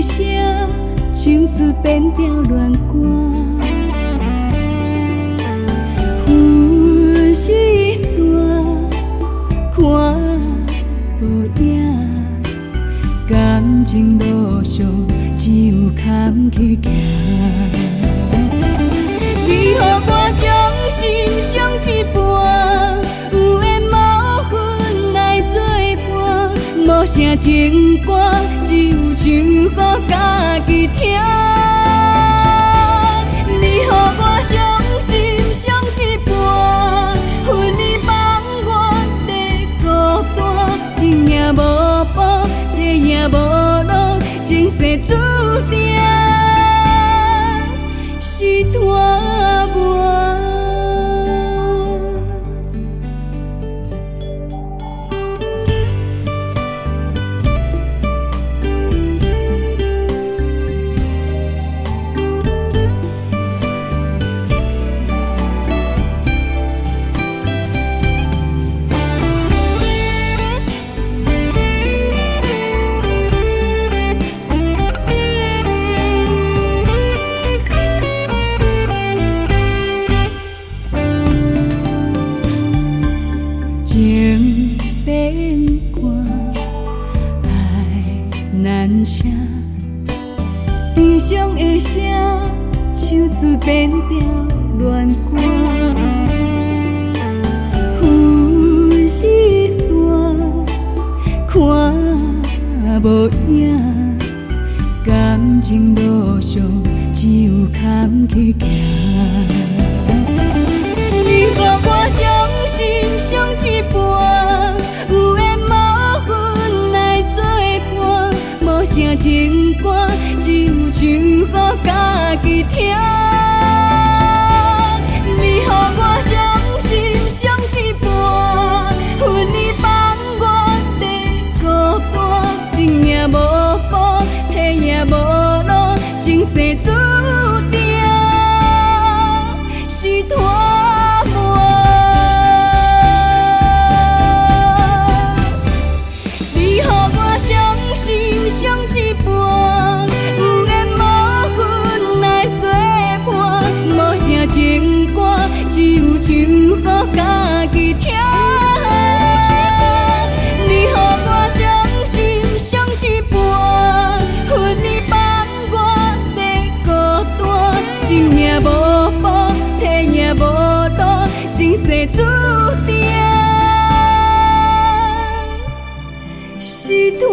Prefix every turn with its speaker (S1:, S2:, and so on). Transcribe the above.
S1: 声，唱出变调乱歌。云是线，看无影，感情路上只有坎坷行。你予我伤心伤一半，有缘无份来作伴，无声情歌，只有唱给家己听。你予我伤心伤一半，恨你放我在孤单，情也无报，体也无路，前世注定是拖磨。情变寒，爱难舍，悲伤的声，唱出变调乱歌。云是线，看无影，感情路上只有坎坷行。你予我伤心伤一半，有缘无份来作伴，无声情歌，只有唱给家己听。你予我伤心伤一半，恨你放我在孤单，情也无报，体也无路，前世注定是拖磨。你予我伤心伤一半，有缘无份来作伴，无声情歌，只有唱给家己听。你予我伤心伤一半，恨你放我在孤单，情也无报，体也无路，前世注定是拖